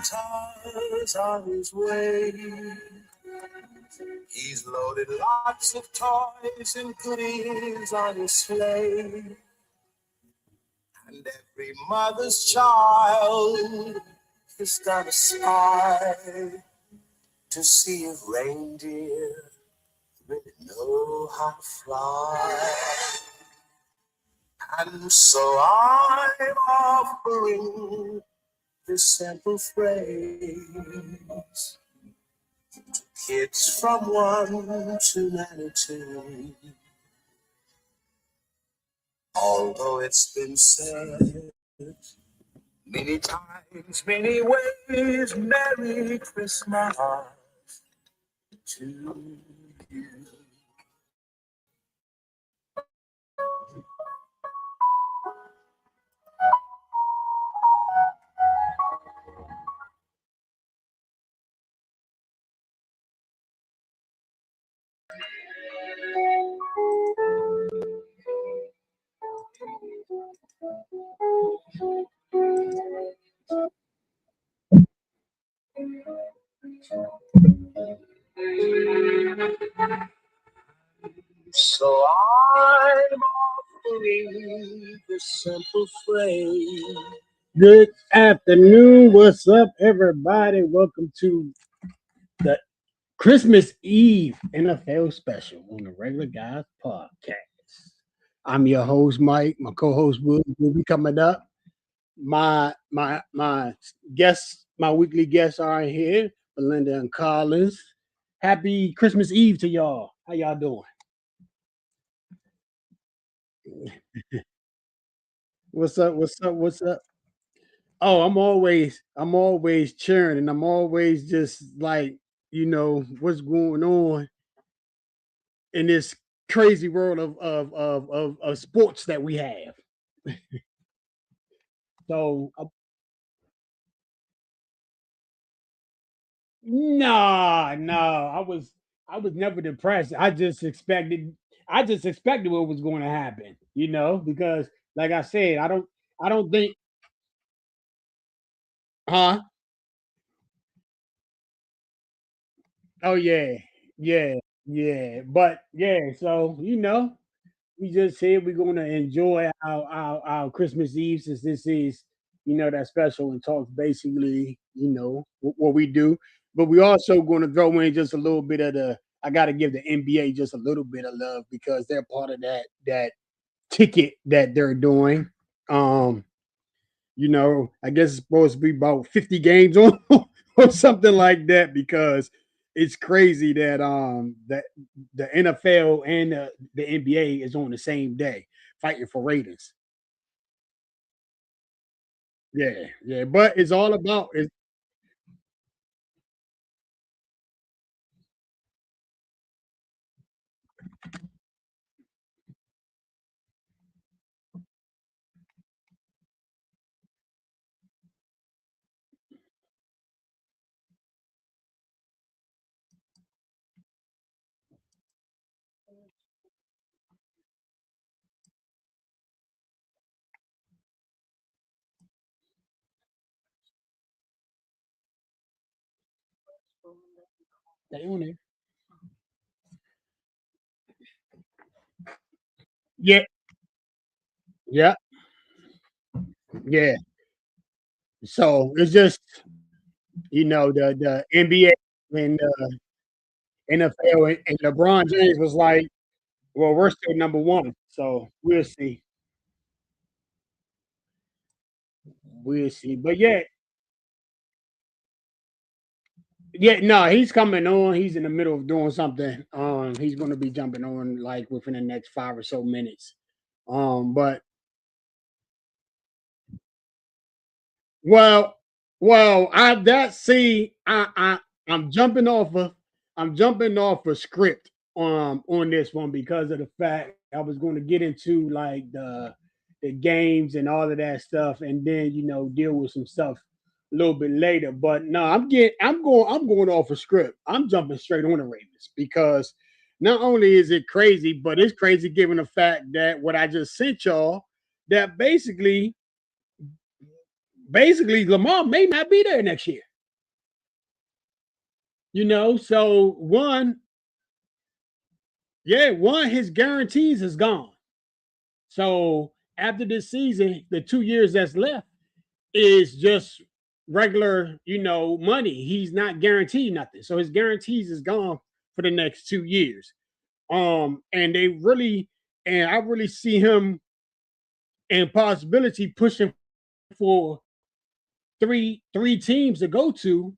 Santa's on his way. He's loaded lots of toys and goodies on his sleigh. And every mother's child has got a spy to see if reindeer really know how to fly. And so I'm offering this simple phrase to kids from 1 to 92. Although it's been said many times, many ways, Merry Christmas to you. So I'm offering this simple phrase. Good afternoon. What's up, everybody? Welcome to the Christmas Eve NFL special on the Regular Guys podcast. I'm your host, Mike. My co-host will be coming up. My guests, my weekly guests are here, Belinda and Collins. Happy Christmas Eve to y'all. How y'all doing? What's up? What's up? What's up? Oh, I'm always cheering, and I'm always just like, what's going on in this crazy world of sports that we have. So, nah, nah, I was never depressed. I just expected what was going to happen, because like I said, I don't think, huh? Oh yeah, yeah, yeah. But yeah, so we just said we're going to enjoy our Christmas Eve, since this is, that special, and talk basically, what we do. But we also going to throw in just a little bit of the. I got to give the NBA just a little bit of love, because they're part of that ticket that they're doing. Um, I guess it's supposed to be about 50 games on or something like that, because it's crazy that the NFL and the NBA is on the same day fighting for ratings. Yeah, yeah, but it's all about is they on it. Yeah, yeah, yeah. So it's just the NBA and NFL, and LeBron James was like, well, we're still number one, so we'll see, we'll see. But yeah, yeah, no, he's coming on. He's in the middle of doing something. He's going to be jumping on like within the next 5 or so minutes. But well, well, I that see, I'm jumping off of script on this one, because of the fact I was going to get into like the games and all of that stuff, and then deal with some stuff a little bit later. But no, I'm going off a script. I'm jumping straight on the Ravens, because not only is it crazy, but it's crazy given the fact that what I just sent y'all, that basically basically Lamar may not be there next year. So one, his guarantees is gone. So after this season, the 2 years that's left is just regular, money. He's not guaranteed nothing. So his guarantees is gone for the next 2 years. And I really see him and possibility pushing for three teams to go to.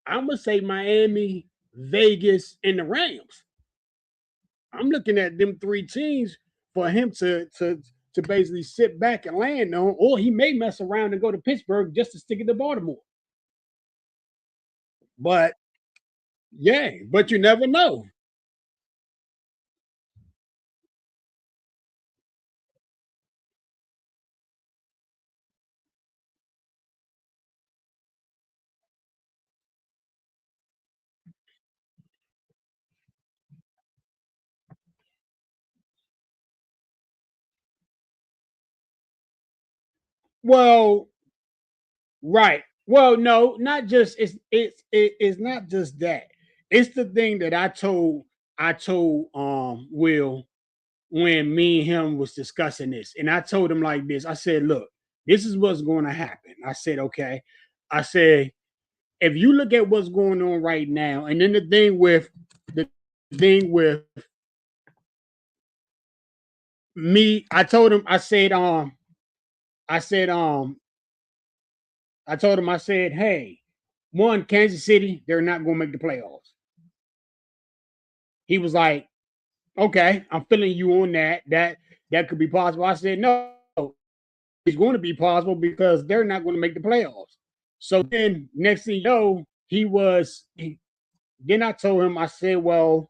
I'm gonna say Miami, Vegas, and the Rams. I'm looking at them three teams for him to basically sit back and land on, or he may mess around and go to Pittsburgh just to stick it to Baltimore. But yeah, but you never know. Well, right. Well, no, not just it's not just that. It's the thing that I told Will when me and him was discussing this. And I told him like this. I said, look, this is what's going to happen. I said, okay. I said, if you look at what's going on right now, and then the thing with me, I told him, I said, I told him, I said, hey, one, Kansas City, they're not going to make the playoffs. He was like, okay, I'm feeling you on that. That could be possible. I said, no, it's going to be possible because they're not going to make the playoffs. So then next thing you know, then I told him, I said, well,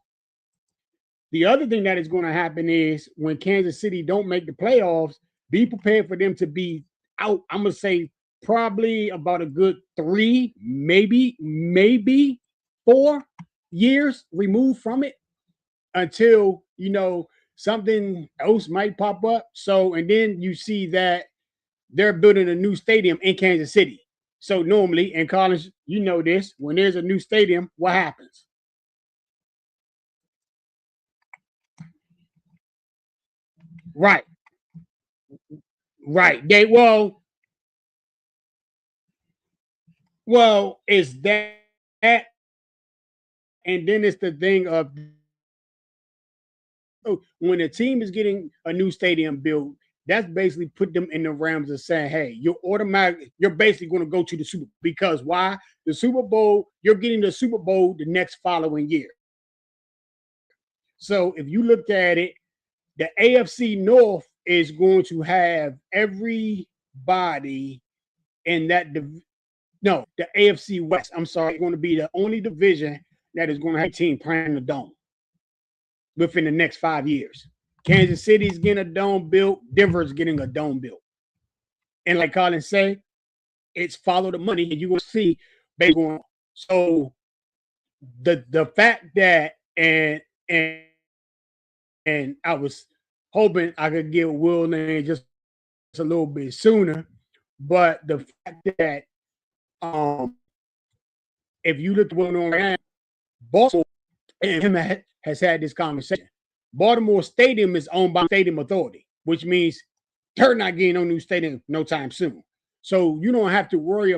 the other thing that is going to happen is when Kansas City don't make the playoffs, be prepared for them to be out. I'm gonna say probably about a good 3, maybe 4 years removed from it until something else might pop up. So and then you see that they're building a new stadium in Kansas City. So normally in college, this, when there's a new stadium, what happens? Right, right. Well, it's that, and then it's the thing of when a team is getting a new stadium built, that's basically put them in the realms of saying, hey, you're basically going to go to the Super Bowl. Because why? The Super Bowl, you're getting the Super Bowl the next following year. So if you look at it, the AFC North is going to have everybody in that no, the AFC West. I'm sorry, going to be the only division that is going to have a team playing the dome within the next 5 years. Kansas City's getting a dome built. Denver's getting a dome built. And like Colin said, it's follow the money, and you're going to see based on. So the fact that and and I was hoping I could get Will name just a little bit sooner, but the fact that um if you look at what's going on right now, Baltimore and him has had this conversation. Baltimore Stadium is owned by Stadium Authority, which means they're not getting no new stadium no time soon. So you don't have to worry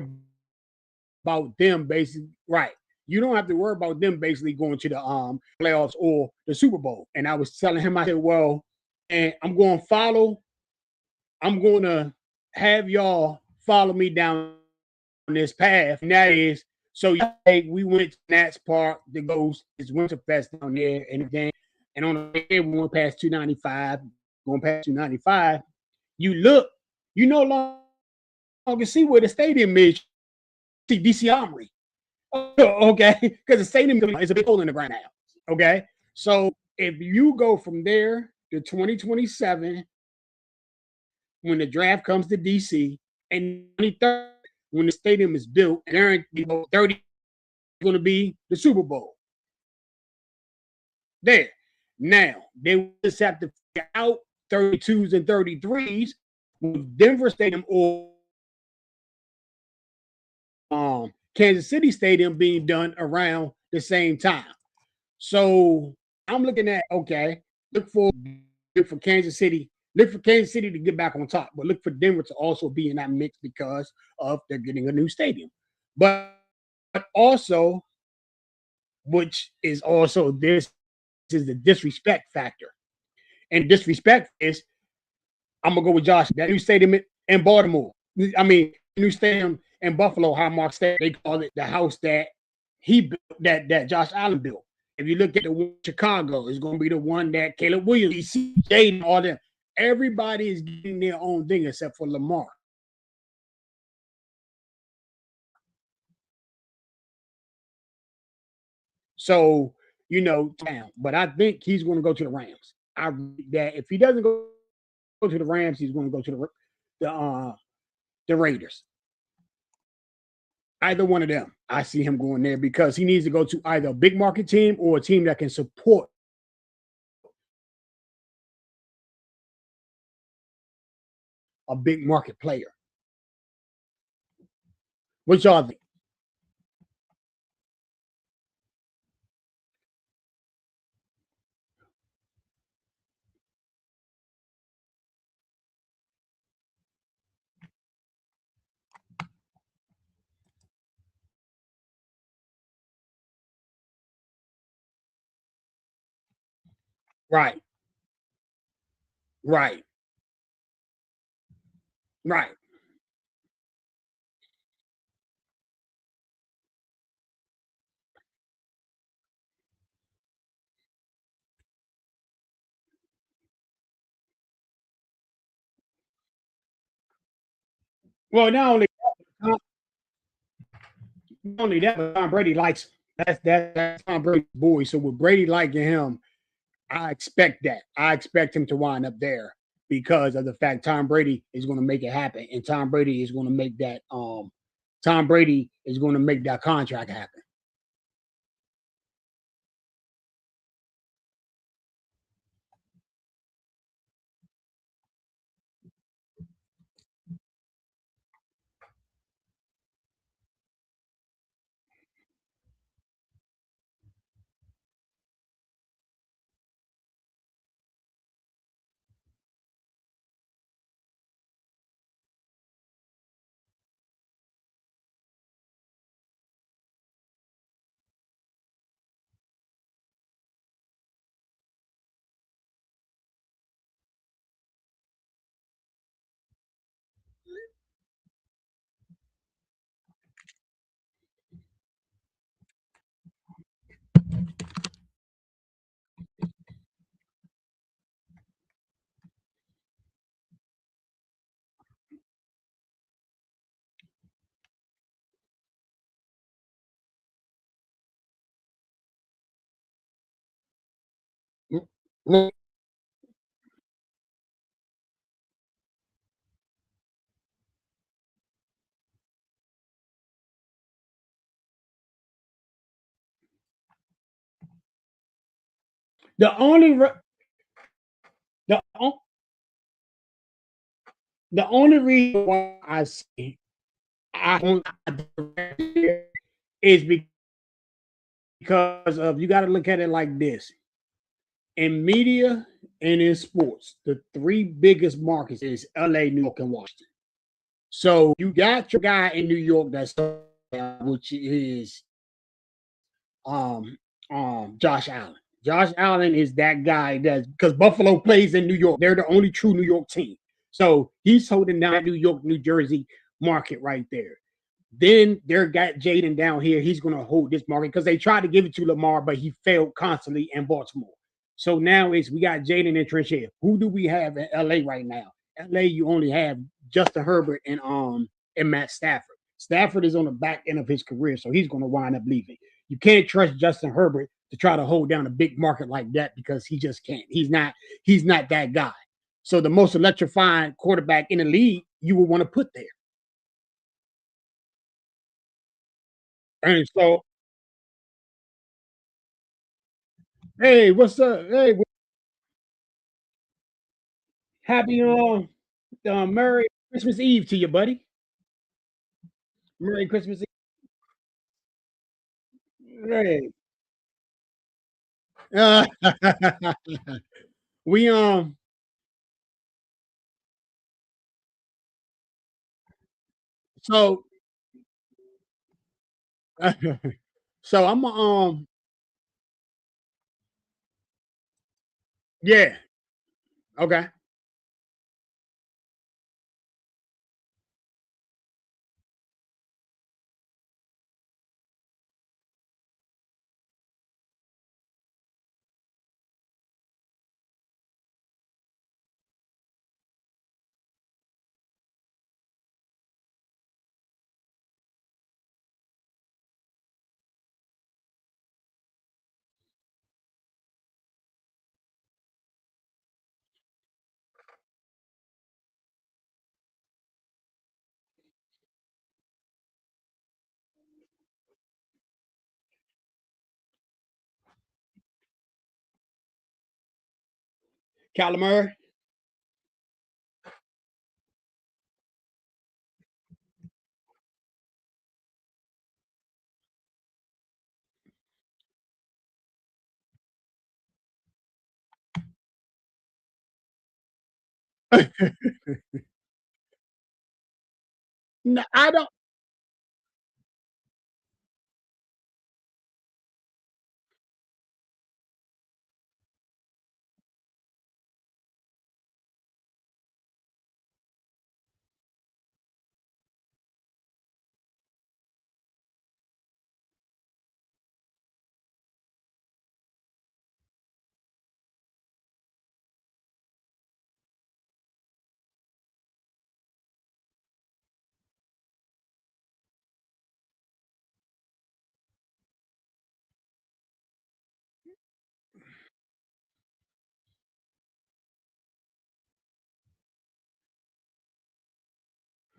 about them basically, right? You don't have to worry about them basically going to the playoffs or the Super Bowl. And I was telling him, I said, well, and I'm going to have y'all follow me down this path, and that is so yesterday we went to Nats Park to go it's Winterfest down there and everything. And on the way we went past 295, going past 295, you look, you no longer see where the stadium is. See DC Armory. Okay, because the stadium is a big hole in the ground now. Okay, so if you go from there to 2027 when the draft comes to DC and 2030 when the stadium is built, and 30 going to be the Super Bowl. There. Now, they just have to figure out 32s and 33s with Denver Stadium or Kansas City Stadium being done around the same time. So I'm looking at okay, look for look for Kansas City, look for Kansas City to get back on top, but look for Denver to also be in that mix because of they're getting a new stadium. But also, which is also this is the disrespect factor. And disrespect is I'm gonna go with Josh. That new stadium in Baltimore. I mean, new stadium in Buffalo, Highmark Stadium. They call it the house that he built, that Josh Allen built. If you look at the one in Chicago, it's gonna be the one that Caleb Williams, Jaden, all them. Everybody is getting their own thing except for Lamar. So but I think he's going to go to the Rams. I that if he doesn't go to the Rams, he's going to go to the Raiders. Either one of them, I see him going there because he needs to go to either a big market team or a team that can support a big market player. Which are they? Right, right, right. Well, not only that, but Tom Brady likes him. That's Tom Brady's boy. So with Brady liking him, I expect that. I expect him to wind up there because of the fact Tom Brady is going to make it happen, and Tom Brady is going to make that. Tom Brady is going to make that contract happen. The only the the only reason why I say I don't is because of you got to look at it like this: in media and in sports, the three biggest markets is LA, New York, and Washington. So you got your guy in New York that's which is um Josh Allen. Josh Allen is that guy that because Buffalo plays in New York. They're the only true New York team. So he's holding down New York, New Jersey market right there. Then they're got Jaden down here. He's going to hold this market because they tried to give it to Lamar, but he failed constantly in Baltimore. So now it's we got Jaden and Trish here. Who do we have in LA right now? LA, you only have Justin Herbert and Matt Stafford. Stafford is on the back end of his career, so he's going to wind up leaving. You can't trust Justin Herbert to try to hold down a big market like that because he just can't. He's not that guy. So the most electrifying quarterback in the league, you would want to put there. And so, hey, what's up? Hey, happy Merry Christmas Eve to you, buddy. Merry Christmas Eve. Right. Uh, we so so I'm yeah, okay. Calamari. No, I don't.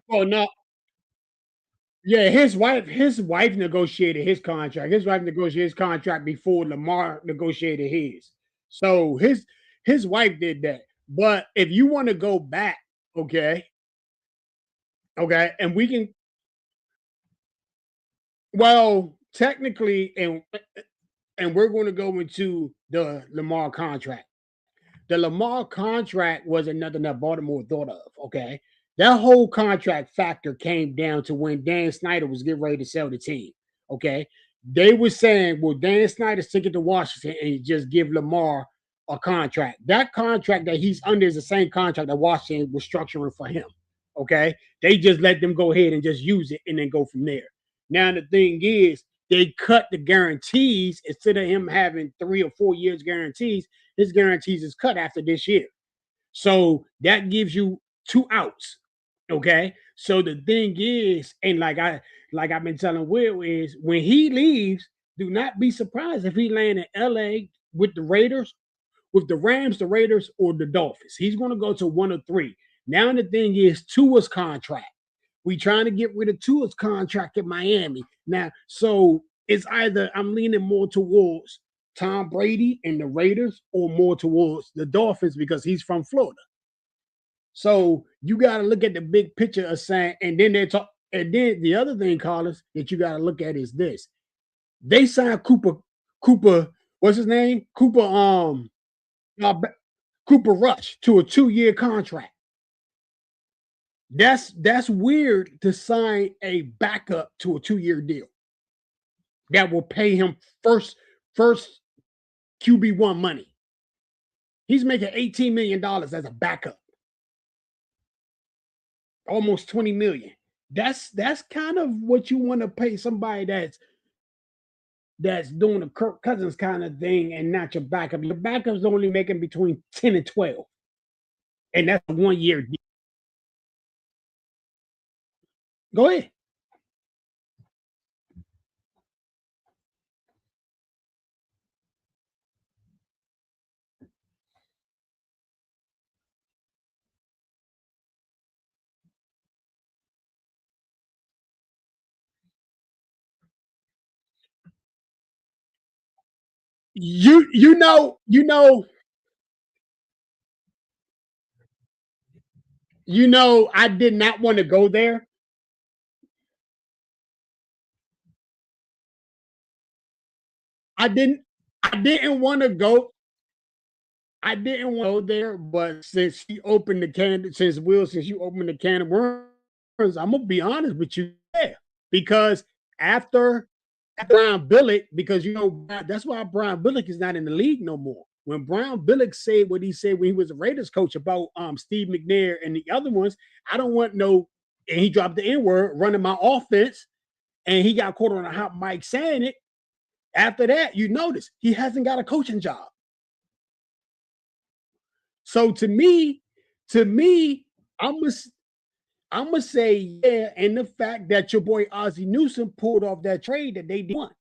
Oh no. Yeah, his wife negotiated his contract. His wife negotiated his contract before Lamar negotiated his. So his wife did that. But if you want to go back, okay, okay, and we can well technically and we're going to go into the Lamar contract. The Lamar contract wasn't nothing that Baltimore thought of. Okay. That whole contract factor came down to when Dan Snyder was getting ready to sell the team. Okay. They were saying, well, Dan Snyder's ticket to Washington and just give Lamar a contract. That contract that he's under is the same contract that Washington was structuring for him. Okay. They just let them go ahead and just use it and then go from there. Now, the thing is, they cut the guarantees instead of him having 3 or 4 years guarantees, his guarantees is cut after this year. So that gives you two outs. Okay. So the thing is, and like I've been telling Will, is when he leaves, do not be surprised if he land in LA with the Raiders, with the Rams, the Raiders, or the Dolphins. He's going to go to one of three. Now the thing is Tua's contract. We trying to get rid of Tua's contract in Miami. Now, so it's either I'm leaning more towards Tom Brady and the Raiders or more towards the Dolphins because he's from Florida. So you got to look at the big picture of saying, and then they talk, and then the other thing, Carlos, that you got to look at is this: they signed Cooper, what's his name? Uh, Cooper Rush to a 2 year contract. That's weird to sign a backup to a 2 year deal that will pay him first QB1 money. He's making $18 million as a backup, almost 20 million. That's kind of what you want to pay somebody that's doing a Kirk Cousins kind of thing and not your backup. Your backup's only making between 10 and 12, and that's a 1 year deal. Go ahead. You know, I did not want to go there. I didn't I didn't want to go. I didn't want to go there, but since she opened the can, since you opened the can of worms, I'm gonna be honest with you, yeah, because after Brian Billick, because that's why Brian Billick is not in the league no more. When Brian Billick said what he said when he was a Raiders coach about Steve McNair and the other ones, I don't want no, and he dropped the N word running my offense, and he got caught on a hot mic saying it. After that, you notice he hasn't got a coaching job. So to me, I'm gonna I'm gonna say yeah, and the fact that your boy Ozzie Newsome pulled off that trade that they did want.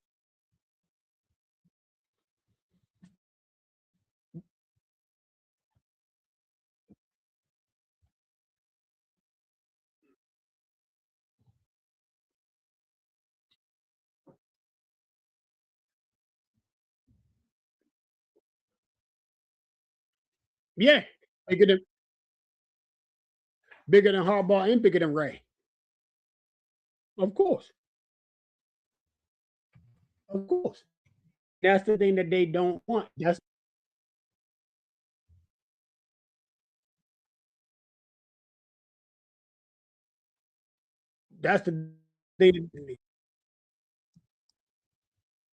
Yeah, bigger than Harbaugh and bigger than Ray. Of course, of course. That's the thing that they don't want. That's the thing.